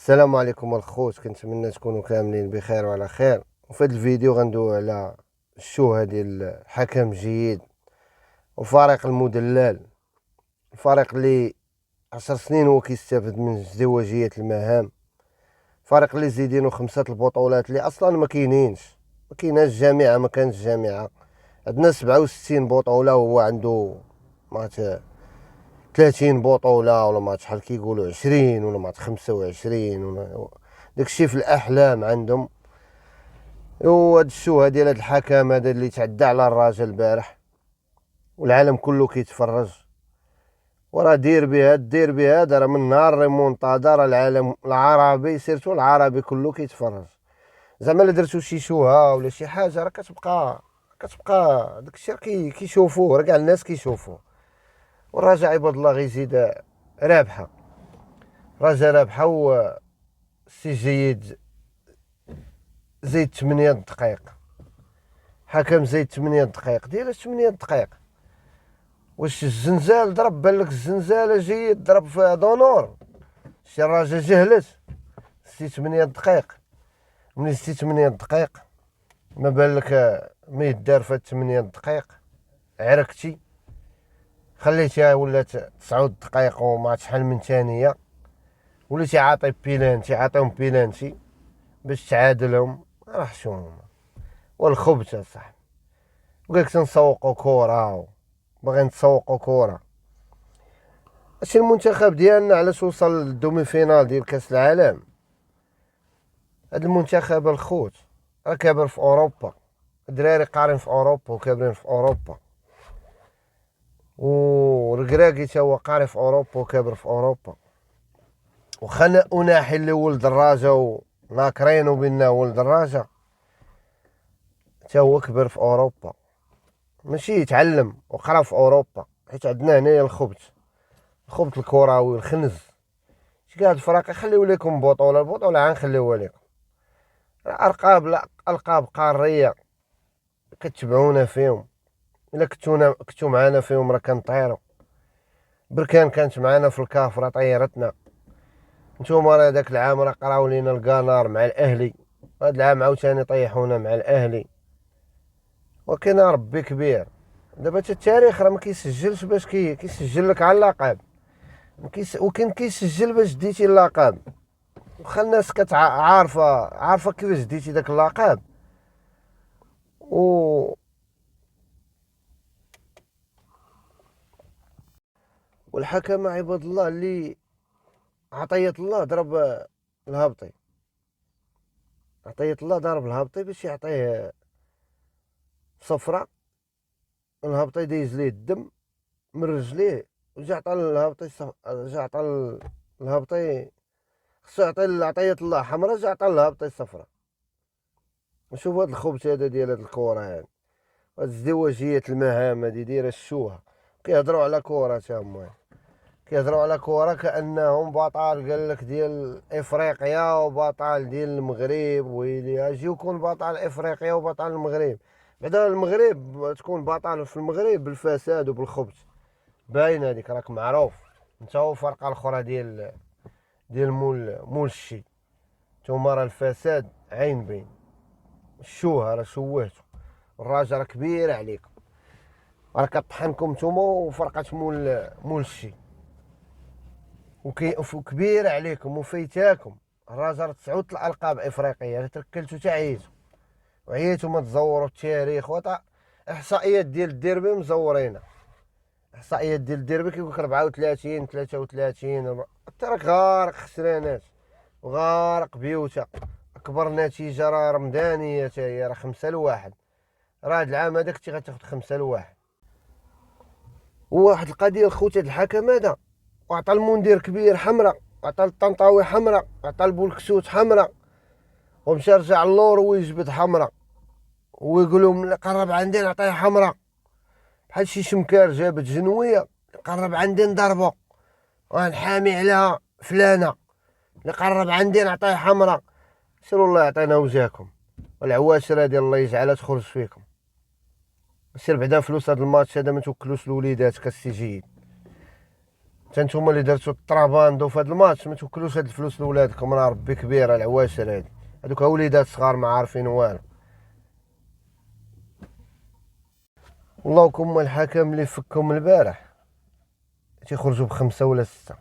السلام عليكم الخوت، كنتمنى تكونوا كاملين بخير وعلى خير. وفي هذا الفيديو غندوي على الشوهه ديال الحكم الجيد وفريق المدلل، الفريق اللي 10 سنين هو كيستافد من ازدواجيه المهام، فريق اللي زيدينو 5 البطولات اللي اصلا ما كايناش جامعه، ما كانش جامعه. عندنا 67 بطوله وهو عنده مات 30 بطولة، ولا مات شحال كيقولوا 20، ولا مات 25، ولا داكشي في الأحلام عندهم. وهاد الشوهة ديال هاد الحكم هذا اللي تعدى على الراجل البارح والعالم كله كيتفرج، وراه دير بها راه من نهار ريمونتادا راه العالم العربي سيرتو العربي كله كيتفرج. زعما الا درتو شي شوهة ولا شي حاجة راه كتبقى داكشي راه كيشوفوه، راه كاع الناس كيشوفوه. والرجاء عباد الله غيزيد رابحة، رجا رابحة سي جيد زيد 8 دقائق، حكم زيد 8 دقائق. ديال 8 دقائق واش الزنزال ضرب؟ بان لك الزنزالة جيد ضرب فيها دونور؟ شي الراجل جهلت سي 8 دقائق. ملي سي 8 دقائق ما بان لك ما يدار في 8 دقائق؟ عركتي خليتيها ولات 9 دقائق وما شحال من ثانية، وليتي عاطي بيلانتي، عاطيهم بيلانتي باش تعادلهم. راه شنو والخبث اصاحبي؟ بغيك تنسوقو كورة، باغي نتسوقو كورة. اش المنتخب ديالنا علاش وصل للدومي فينال ديال كاس العالم؟ هاد المنتخب الخوت راه كابر في اوروبا، الدراري قارين في اوروبا وكابرين في اوروبا، وركراكي تا هو قاري في اوروبا وكابر في اوروبا، وخنا اناحي اللي ولد الدراجة وناكرينو بينا ولد الدراجة تا هو كبر في اوروبا، ماشي يتعلم وقرا في اوروبا. حيت عندنا هنايا الخبث الكروي والخنز. شي كاع الفرق يخليو لكم البطوله غنخليوها لكم. القاب قاريه كتبعونا فيهم، الا كنتو معانا فيهم راه كنطيروا. بركان كانت معانا في الكاف راه طيرتنا. نتوما راه داك العام راه قراو لينا الكانار مع الاهلي، هاد العام عاوتاني طيحونا مع الاهلي. وكاين ربي كبير. دابا التاريخ راه ما كيسجلش باش كيسجل لك على اللقب، وكاين كيسجل باش ديتي اللقب. وخا الناس عارفه كيفاش ديتي داك اللقب. و والحكم عباد الله اللي عطية الله ضرب الهابطي، عطية الله ضرب الهابطي باش يعطيه صفرة. الهابطي دايز ليه الدم من رجليه، وجا عطى الهابطي جا عطى الهابطي خصو يعطي عطية الله حمرا، جا عطى الهابطي صفرة. شوف هاد الخبث هذا ديال هاد الكورة هاد، هاد ازدواجية المهام هادي دايرة الشوهة. كيهضروا على كورة تما، كيهضروا على كورة كأنهم بطل قالك ديال افريقيا وبطل ديال المغرب. ويلي اجي يكون بطل افريقيا وبطل المغرب، بعدا المغرب تكون بطل في المغرب بالفساد وبالخبث، باين هذيك راك معروف. انت هو فرقه الاخرى ديال مول الشي، نتوما راه الفساد عين بين، الشوهه راه شوهتو، الراجل راه كبير عليكم، راه كطحنكم نتوما وفرقه مول الشي، وكبير عليكم وفايتاكم. الراجل 9 الالقاب افريقيه تركلتو تا وعييتو ما تزوروا التاريخ احصائيات ديال الديربي مزورينها. احصائيات ديال الديربي كيقول لك 34 33، انت راك غارق خسرانات وغارق بيوتا. اكبر نتيجه راه رمضانيه تا هي راه 5-1. راه هاد العام هذا كنتي غتاخد 5-1. وواحد القضيه الخوت هاد الحكم هذا وعطى المندير كبير حمراء، عطى الطنطاوي حمراء، عطى البولكسوت حمراء، ومشى رجع اللور ويجبد حمراء، ويقول لهم اللي قرب عندي نعطيه حمراء. بحال شي شمكار جابت جنويه قرب عندي نضربو، ونحامي عليها فلانه اللي قرب عندي نعطيه حمراء. سيروا الله يعطينا وجهكم، والعواشر هادي الله يجعلها تخرج فيكم. سير بعدا فلوس هاد الماتش هذا ما توكلوش لوليداتك السي جيد. حتى نتوما اللي درتو الطراباندو في هذا الماتش ما توكلوش هاد الفلوس لولادكم، راه ربي كبيره العواشر هادي، هادوك وليدات صغار ما عارفين والو. والله كما الحكم اللي فكهم البارح تيخرجوا بخمسة ولا ستة،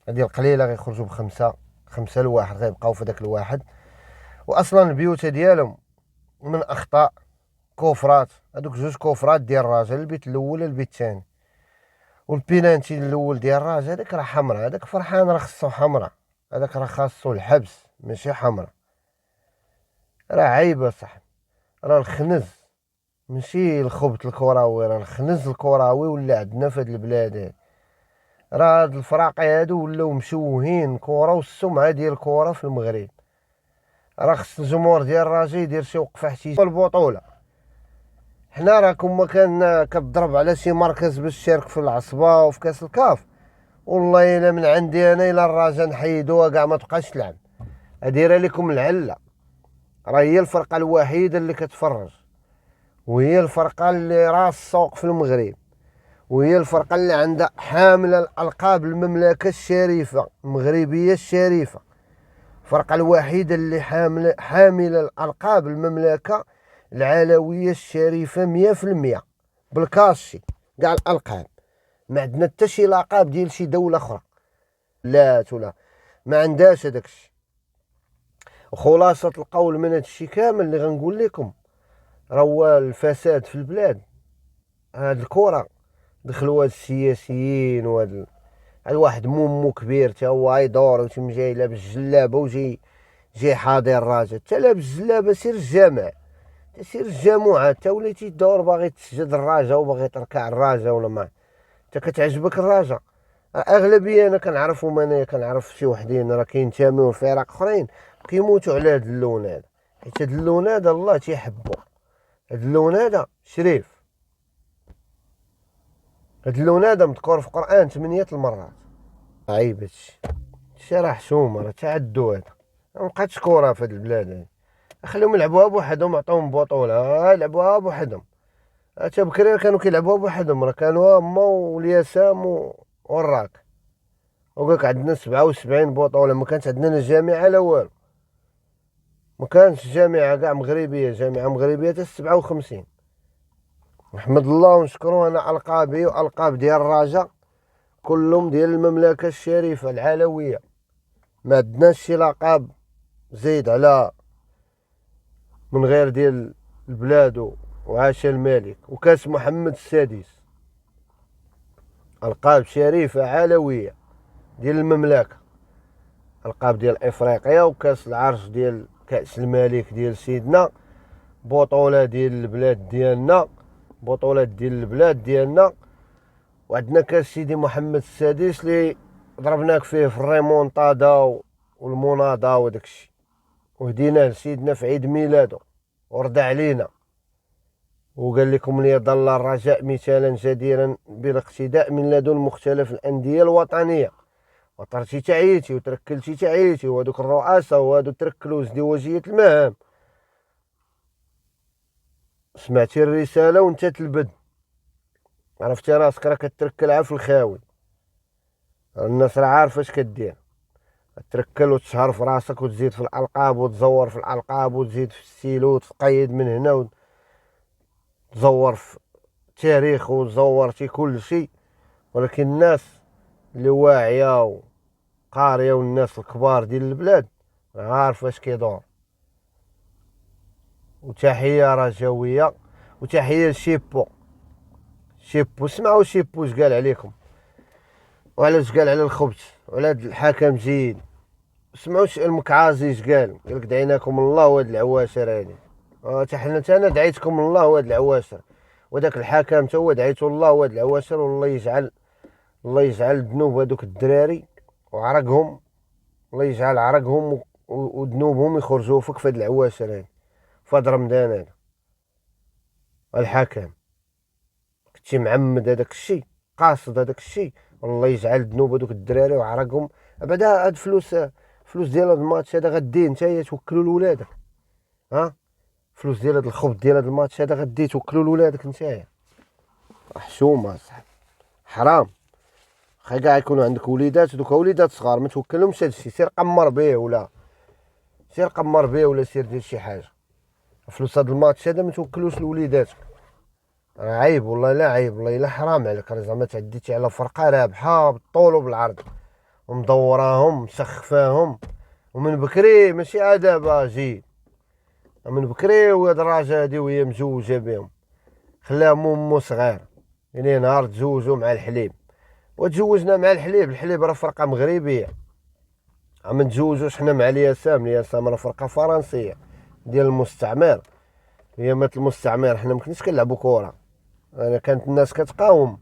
هادي القليله غيخرجوا بخمسة، خمسة لواحد غيبقاو في داك الواحد. واصلا البيوت ديالهم من اخطاء كوفرات، هادوك جوج كوفرات ديال الراجل، البيت الاول البيت الثاني، والبينانتي الاول ديال الراجل هذاك راه حمراء، هذاك فرحان راه خصو حمراء، هذاك راه خاصو الحبس ماشي حمراء، راه عيبه صح. راه الخنز ماشي الخبط الكروي، راه الخنز الكروي ولا عندنا في هاد البلاد هادي. راه هاد الفراقي هادو ولاو مشوهين كره والسمعه ديال الكره في المغرب. راه خص الجمهور ديال الراجي يدير شي وقفه احتجاجيه البطوله. حنا راه كون ما كان كتضرب على شي مركز باش تشارك في العصبه وفي كاس الكاف، والله الا من عندي انا الى الرجا نحيدوها كاع ما تبقاش تلعب، اديرها لكم العله. راه هي الفرقه الوحيده اللي كتفرج، وهي الفرقه اللي راس السوق في المغرب، وهي الفرقه اللي عندها حامله الالقاب المملكه الشريفه المغربيه الشريفه، الفرقه الوحيده اللي حامله الالقاب المملكه العلويه الشريفه 100% بالكاشي كاع الالقاب. ما عندنا حتى شي لقب ديال شي دوله اخرى لا ولا ما عندهاش هذاك الشيء. وخلاصه القول من هذا الشيء كامل اللي غنقول لكم، راه هو الفساد في البلاد. هاد الكره دخلوا هاد السياسيين هاد واحد مومو كبير تا هو يدور وتم جاي لابس جلابه جاي حاضر الراجل تا لابس جلابه، سير الجامع سير الجامعه تا وليتي تدور باغي تسجد الراجا وباغي تركع الراجا ولا ما انت كتعجبك الراجا. اغلبيه انا كنعرفهم، انا كنعرف شي وحدين راه كينتميو لفرق اخرين كيموتوا على هاد اللون هذا، حيت هاد اللون هذا الله تيحبو، هاد اللون هذا شريف، هاد اللون هذا مذكور في القران 8 المرات. عيب هادشي راه حشومه، راه تعدوا هذا، مبقاتش كره في هاد البلاد هادي. خليهم يلعبوها بوحدهم، عطاوهم بطوله يلعبوها بوحدهم. حتى بكري كانوا كيلعبوها بوحدهم، راه كانوا هما والياسام والراك، وقالك عندنا 77 بطوله، ما كانت عندنا لا جامعه لا والو، ما كانش جامعه كاع مغربيه، جامعه مغربيه حتى 57. نحمد الله ونشكرو انا القابي والقاب ديال الرجاء كلهم ديال المملكه الشريفه العلويه، ما عندناش شي لقب زيد على من غير ديال البلاد وعاش الملك وكاس محمد السادس، القاب شريفه علويه ديال المملكه، القاب ديال افريقيا وكاس العرش ديال كاس الملك ديال سيدنا، بطوله ديال البلاد ديالنا، بطولات ديال البلاد ديالنا. وعندنا كاس سيدي محمد السادس اللي ضربناك فيه في الريمونطادا والمناضه وداكشي، وهديناه لسيدنا في عيد ميلاده ورد علينا وقال لكم ليظل الرجاء مثالا جديرا بالاقتداء من لدن مختلف الانديه الوطنيه. وطرتي تعيتي وتركلتي تعيتي، وهذوك الرؤساء وهذو تركلوا ازدواجيه المهام. سمعتي الرساله وانت تلبد، عرفتي راسك راه كتركلها في الخاوي، الناس راه عارفه اش كدير، تركل وتشهر في راسك وتزيد في الالقاب وتزور في الالقاب وتزيد في السيلو وتقيد من هنا وتزور في التاريخ وتزورتي كل شيء. ولكن الناس اللي واعيه وقاريه والناس الكبار ديال البلاد راه عارفه اش كيدور. وتحيه رجويه وتحيه لشيبو. شيبو سمعوا شيبو اش قال عليكم وعلاش قال على الخبز وعلى هاد الحكم جيد. سمعوا المكعازي اش قال لك دعيناكم الله وهاد العواشر هادي، حتى حنا انا دعيتكم الله وهاد العواشر، وداك الحكم تا هو دعيتو الله وهاد العواشر، والله يجعل الله يجعل ذنوب هادوك الدراري وعرقهم، الله يجعل عرقهم وذنوبهم يخرجوا فيك في هاد العواشر هادي في هاد رمضان هذا. الحكم كنتي معمد هذاك الشيء، قاصد هذاك الشيء، الله يجعل ذنوب هذوك الدراري وعرقهم. بعدا هاد فلوس ديال هاد الماتش هذا غدي نتايا توكلوا لولادك، فلوس ديال هاد الخبز ديال هاد الماتش هذا غدي توكلوا لولادك نتايا. حشومه صاحبي، حرام. خا كاع يكونوا عندك وليدات، دوكا وليدات صغار ما توكلهمش هادشي، سير قمر به ولا سير دير شي حاجه. فلوس هاد الماتش هذا ما توكلوش لوليداتك، راه عيب والله، لا عيب والله، لا حرام عليك، راه زعما تعديتي على فرقه رابحه بالطول وبالعرض ومدوراهم مسخفاهم، ومن بكري ماشي عاد دابا جي، من بكري وهاد الراجا هادي وهي مزوجه بهم، خلاهم امو صغير يعني نهار تزوجوا مع الحليب، وتزوجنا مع الحليب راه فرقه مغربيه، ما نتزوجوش حنا مع الياسام راه فرقه فرنسيه ديال المستعمر، هي مات المستعمر، حنا ما كناش كنلعبوا كره، انا كانت الناس كتقاوم